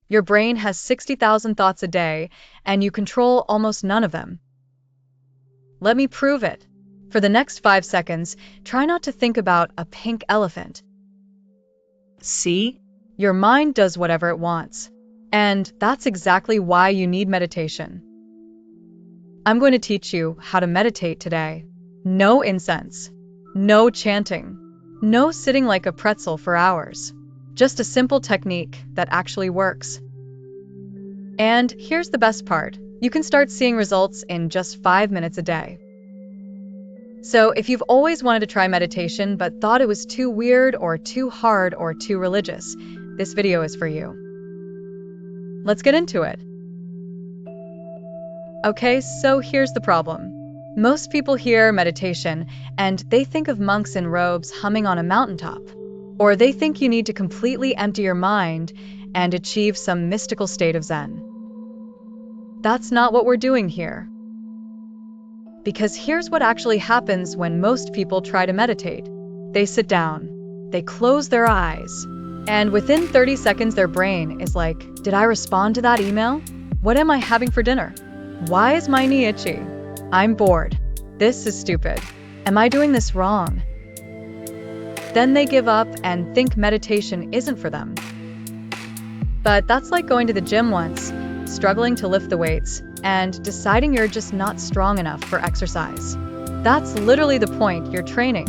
Your brain has 60,000 thoughts a day, and you control almost none of them. Let me prove it. For the next 5 seconds, try not to think about a pink elephant. See? Your mind does whatever it wants. And that's exactly why you need meditation. I'm going to teach you how to meditate today. No incense. No chanting. No sitting like a pretzel for hours. Just a simple technique that actually works. And here's the best part. You can start seeing results in just 5 minutes a day. So if you've always wanted to try meditation but thought it was too weird or too hard or too religious, this video is for you. Let's get into it. Okay, so here's the problem. Most people hear meditation and they think of monks in robes humming on a mountaintop. Or they think you need to completely empty your mind and achieve some mystical state of Zen. That's not what we're doing here. Because here's what actually happens when most people try to meditate. They sit down, they close their eyes, and within 30 seconds their brain is like, did I respond to that email? What am I having for dinner? Why is my knee itchy? I'm bored. This is stupid. Am I doing this wrong? Then they give up and think meditation isn't for them. But that's like going to the gym once, struggling to lift the weights, and deciding you're just not strong enough for exercise. That's literally the point you're training.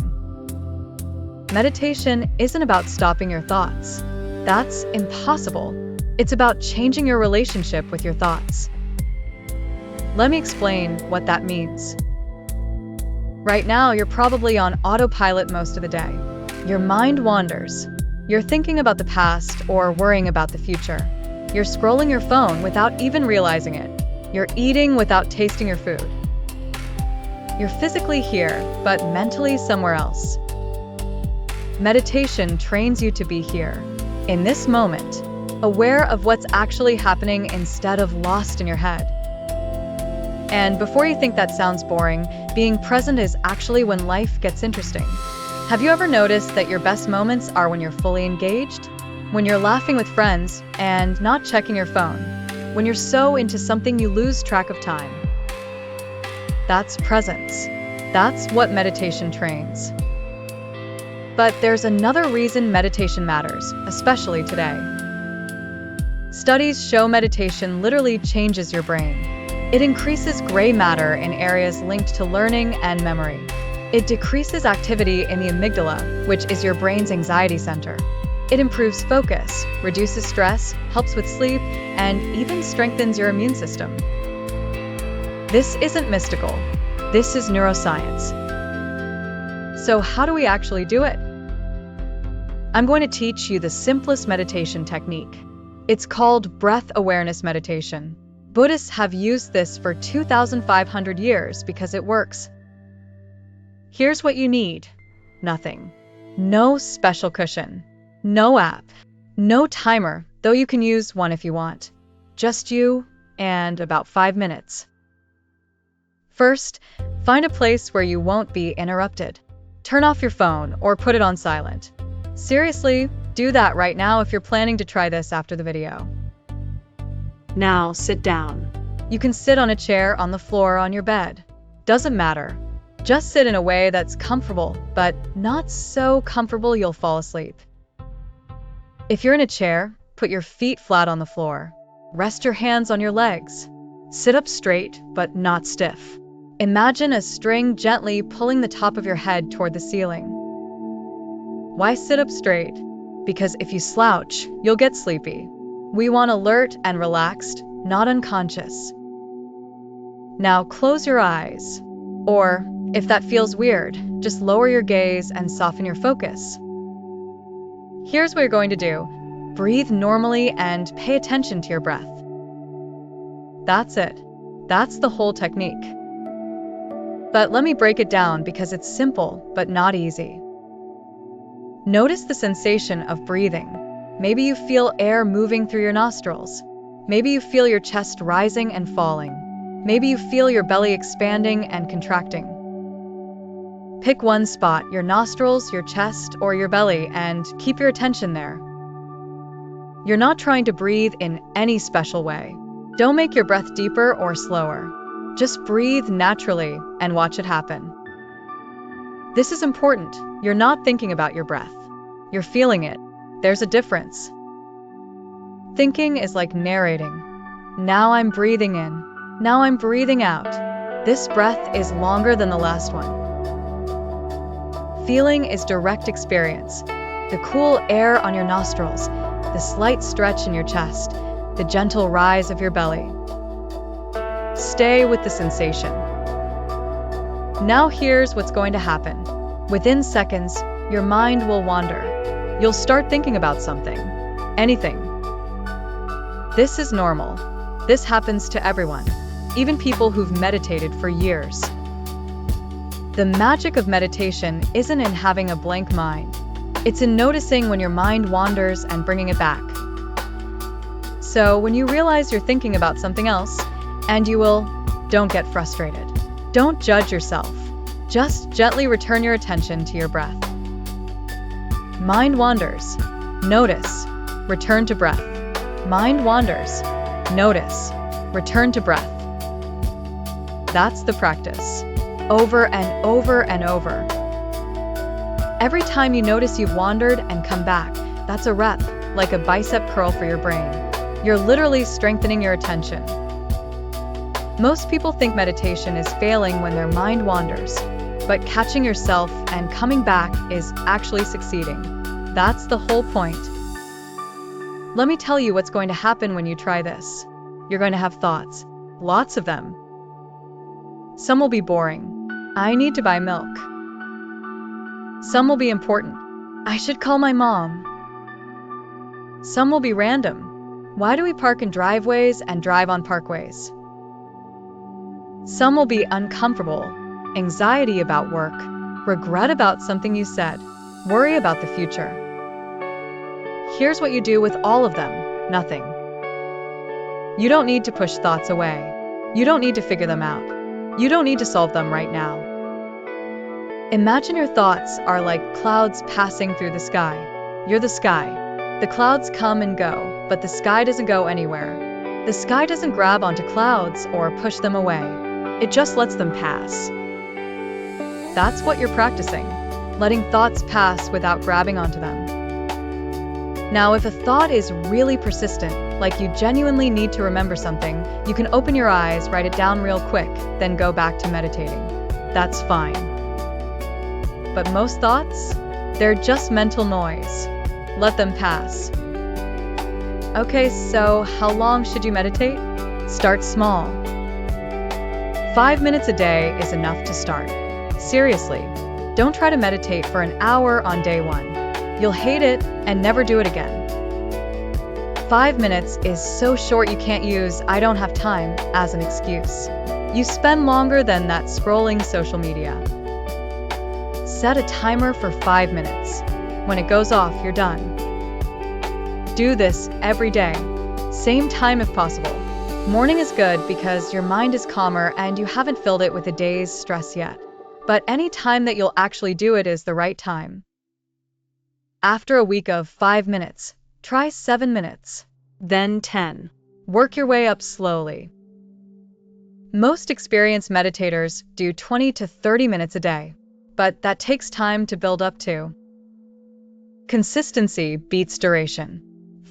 Meditation isn't about stopping your thoughts. That's impossible. It's about changing your relationship with your thoughts. Let me explain what that means. Right now, you're probably on autopilot most of the day. Your mind wanders. You're thinking about the past or worrying about the future. You're scrolling your phone without even realizing it. You're eating without tasting your food. You're physically here, but mentally somewhere else. Meditation trains you to be here, in this moment, aware of what's actually happening instead of lost in your head. And before you think that sounds boring, being present is actually when life gets interesting. Have you ever noticed that your best moments are when you're fully engaged? When you're laughing with friends and not checking your phone? When you're so into something you lose track of time? That's presence. That's what meditation trains. But there's another reason meditation matters, especially today. Studies show meditation literally changes your brain. It increases gray matter in areas linked to learning and memory. It decreases activity in the amygdala, which is your brain's anxiety center. It improves focus, reduces stress, helps with sleep, and even strengthens your immune system. This isn't mystical. This is neuroscience. So how do we actually do it? I'm going to teach you the simplest meditation technique. It's called breath awareness meditation. Buddhists have used this for 2,500 years because it works. Here's what you need. Nothing. No special cushion. No app. No timer, though you can use one if you want. Just you and about 5 minutes. First, find a place where you won't be interrupted. Turn off your phone or put it on silent. Seriously, do that right now if you're planning to try this after the video. Now sit down. You can sit on a chair, on the floor, on your bed. Doesn't matter. Just sit in a way that's comfortable, but not so comfortable you'll fall asleep. If you're in a chair, put your feet flat on the floor. Rest your hands on your legs. Sit up straight, but not stiff. Imagine a string gently pulling the top of your head toward the ceiling. Why sit up straight? Because if you slouch, you'll get sleepy. We want alert and relaxed, not unconscious. Now close your eyes. Or, if that feels weird, just lower your gaze and soften your focus. Here's what you're going to do. Breathe normally and pay attention to your breath. That's it. That's the whole technique. But let me break it down because it's simple, but not easy. Notice the sensation of breathing. Maybe you feel air moving through your nostrils. Maybe you feel your chest rising and falling. Maybe you feel your belly expanding and contracting. Pick one spot, your nostrils, your chest, or your belly, and keep your attention there. You're not trying to breathe in any special way. Don't make your breath deeper or slower. Just breathe naturally and watch it happen. This is important. You're not thinking about your breath. You're feeling it. There's a difference. Thinking is like narrating. Now I'm breathing in. Now I'm breathing out. This breath is longer than the last one. Feeling is direct experience. The cool air on your nostrils, the slight stretch in your chest, the gentle rise of your belly. Stay with the sensation. Now here's what's going to happen. Within seconds, your mind will wander. You'll start thinking about something. Anything. This is normal. This happens to everyone, even people who've meditated for years. The magic of meditation isn't in having a blank mind. It's in noticing when your mind wanders and bringing it back. So when you realize you're thinking about something else, and you will, don't get frustrated. Don't judge yourself. Just gently return your attention to your breath. Mind wanders. Notice. Return to breath. Mind wanders. Notice. Return to breath. That's the practice. Over and over and over. Every time you notice you've wandered and come back, that's a rep, like a bicep curl for your brain. You're literally strengthening your attention. Most people think meditation is failing when their mind wanders, but catching yourself and coming back is actually succeeding. That's the whole point. Let me tell you what's going to happen when you try this. You're going to have thoughts, lots of them. Some will be boring. I need to buy milk. Some will be important. I should call my mom. Some will be random. Why do we park in driveways and drive on parkways? Some will be uncomfortable. Anxiety about work. Regret about something you said. Worry about the future. Here's what you do with all of them. Nothing. You don't need to push thoughts away. You don't need to figure them out. You don't need to solve them right now. Imagine your thoughts are like clouds passing through the sky. You're the sky. The clouds come and go, but the sky doesn't go anywhere. The sky doesn't grab onto clouds or push them away. It just lets them pass. That's what you're practicing, letting thoughts pass without grabbing onto them. Now, if a thought is really persistent, like you genuinely need to remember something, you can open your eyes, write it down real quick, then go back to meditating. That's fine. But most thoughts? They're just mental noise. Let them pass. Okay, so how long should you meditate? Start small. 5 minutes a day is enough to start. Seriously, don't try to meditate for an hour on day one. You'll hate it and never do it again. 5 minutes is so short you can't use "I don't have time" as an excuse. You spend longer than that scrolling social media. Set a timer for 5 minutes. When it goes off, you're done. Do this every day. Same time if possible. Morning is good because your mind is calmer and you haven't filled it with the day's stress yet. But any time that you'll actually do it is the right time. After a week of 5 minutes, try 7 minutes, then 10. Work your way up slowly. Most experienced meditators do 20 to 30 minutes a day, but that takes time to build up to. Consistency beats duration.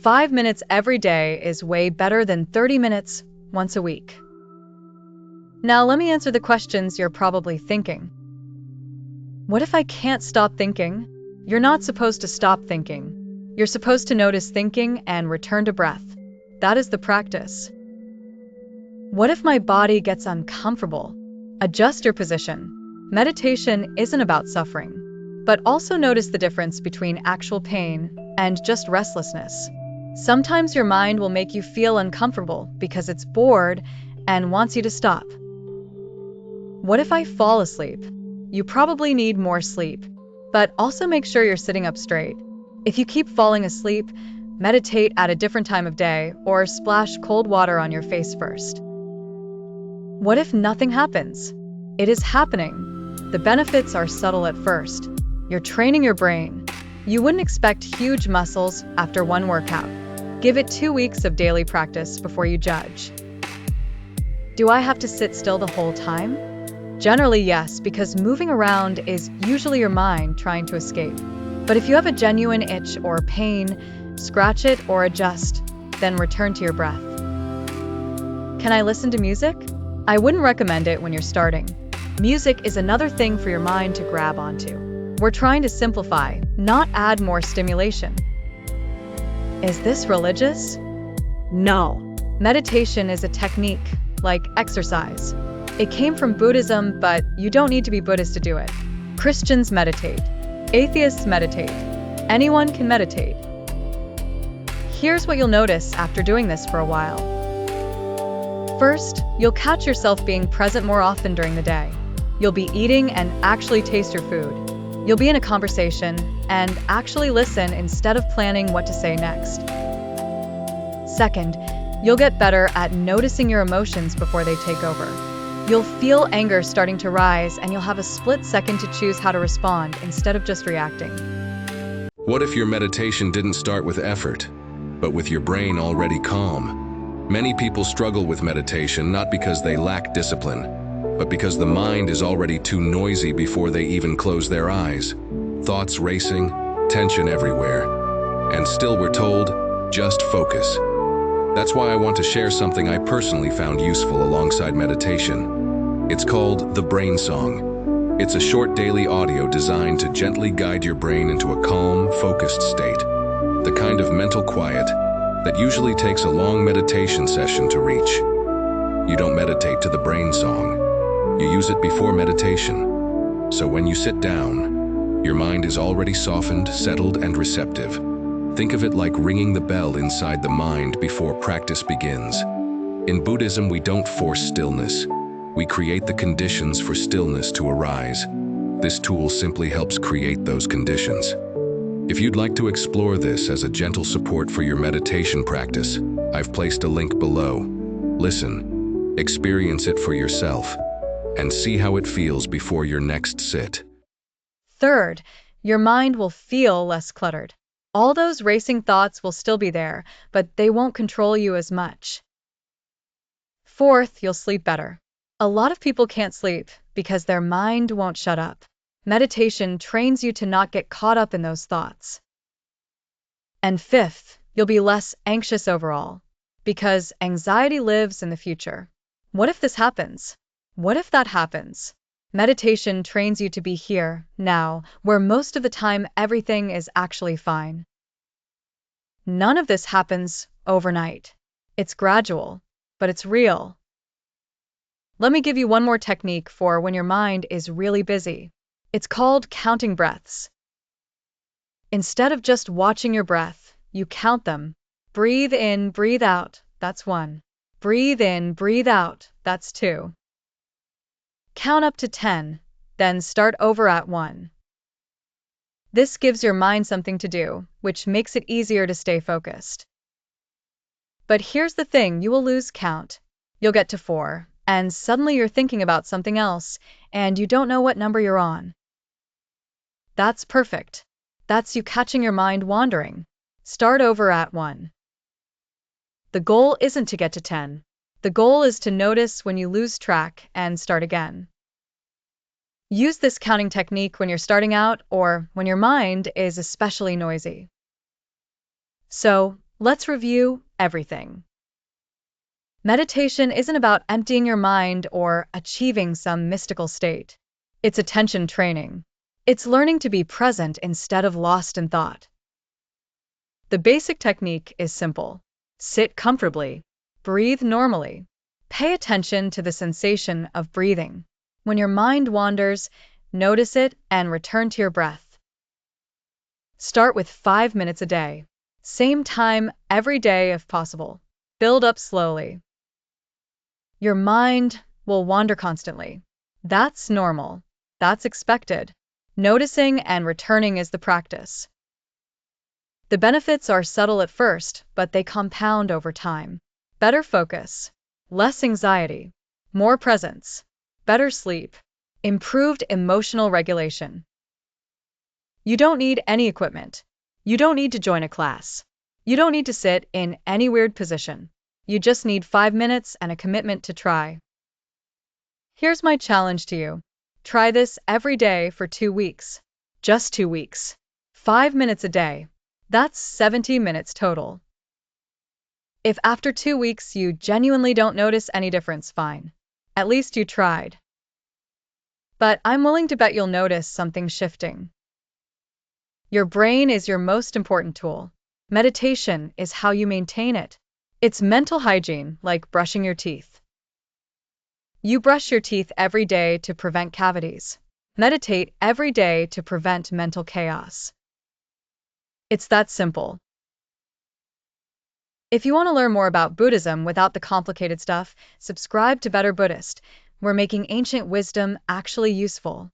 5 minutes every day is way better than 30 minutes once a week. Now let me answer the questions you're probably thinking. What if I can't stop thinking? You're not supposed to stop thinking. You're supposed to notice thinking and return to breath. That is the practice. What if my body gets uncomfortable? Adjust your position. Meditation isn't about suffering, but also notice the difference between actual pain and just restlessness. Sometimes your mind will make you feel uncomfortable because it's bored and wants you to stop. What if I fall asleep? You probably need more sleep, but also make sure you're sitting up straight. If you keep falling asleep, meditate at a different time of day or splash cold water on your face first. What if nothing happens? It is happening. The benefits are subtle at first. You're training your brain. You wouldn't expect huge muscles after one workout. Give it 2 weeks of daily practice before you judge. Do I have to sit still the whole time? Generally, yes, because moving around is usually your mind trying to escape. But if you have a genuine itch or pain, scratch it or adjust, then return to your breath. Can I listen to music? I wouldn't recommend it when you're starting. Music is another thing for your mind to grab onto. We're trying to simplify, not add more stimulation. Is this religious? No. Meditation is a technique, like exercise. It came from Buddhism, but you don't need to be Buddhist to do it. Christians meditate. Atheists meditate. Anyone can meditate. Here's what you'll notice after doing this for a while. First, you'll catch yourself being present more often during the day. You'll be eating and actually taste your food. You'll be in a conversation and actually listen instead of planning what to say next. Second, you'll get better at noticing your emotions before they take over. You'll feel anger starting to rise, and you'll have a split second to choose how to respond instead of just reacting. What if your meditation didn't start with effort, but with your brain already calm? Many people struggle with meditation not because they lack discipline, but because the mind is already too noisy before they even close their eyes. Thoughts racing, tension everywhere. And still we're told, just focus. That's why I want to share something I personally found useful alongside meditation. It's called the Brain Song. It's a short daily audio designed to gently guide your brain into a calm, focused state. The kind of mental quiet that usually takes a long meditation session to reach. You don't meditate to the brain song. You use it before meditation. So when you sit down, your mind is already softened, settled, and receptive. Think of it like ringing the bell inside the mind before practice begins. In Buddhism, we don't force stillness. We create the conditions for stillness to arise. This tool simply helps create those conditions. If you'd like to explore this as a gentle support for your meditation practice, I've placed a link below. Listen, experience it for yourself, and see how it feels before your next sit. Third, your mind will feel less cluttered. All those racing thoughts will still be there, but they won't control you as much. Fourth, you'll sleep better. A lot of people can't sleep because their mind won't shut up. Meditation trains you to not get caught up in those thoughts. And fifth, you'll be less anxious overall, because anxiety lives in the future. What if this happens? What if that happens? Meditation trains you to be here, now, where most of the time everything is actually fine. None of this happens overnight. It's gradual, but it's real. Let me give you one more technique for when your mind is really busy. It's called counting breaths. Instead of just watching your breath, you count them. Breathe in, breathe out, that's 1. Breathe in, breathe out, that's 2. Count up to 10, then start over at 1. This gives your mind something to do, which makes it easier to stay focused. But here's the thing, you will lose count. You'll get to 4, and suddenly you're thinking about something else, and you don't know what number you're on. That's perfect. That's you catching your mind wandering. Start over at 1. The goal isn't to get to 10. The goal is to notice when you lose track and start again. Use this counting technique when you're starting out or when your mind is especially noisy. So, let's review everything. Meditation isn't about emptying your mind or achieving some mystical state. It's attention training. It's learning to be present instead of lost in thought. The basic technique is simple. Sit comfortably. Breathe normally. Pay attention to the sensation of breathing. When your mind wanders, notice it and return to your breath. Start with 5 minutes a day. Same time every day if possible. Build up slowly. Your mind will wander constantly. That's normal. That's expected. Noticing and returning is the practice. The benefits are subtle at first, but they compound over time. Better focus, less anxiety, more presence, better sleep, improved emotional regulation. You don't need any equipment. You don't need to join a class. You don't need to sit in any weird position. You just need 5 minutes and a commitment to try. Here's my challenge to you. Try this every day for 2 weeks. Just 2 weeks. 5 minutes a day. That's 70 minutes total. If after 2 weeks you genuinely don't notice any difference, fine. At least you tried. But I'm willing to bet you'll notice something shifting. Your brain is your most important tool. Meditation is how you maintain it. It's mental hygiene, like brushing your teeth. You brush your teeth every day to prevent cavities. Meditate every day to prevent mental chaos. It's that simple. If you want to learn more about Buddhism without the complicated stuff, subscribe to Better Buddhist. We're making ancient wisdom actually useful.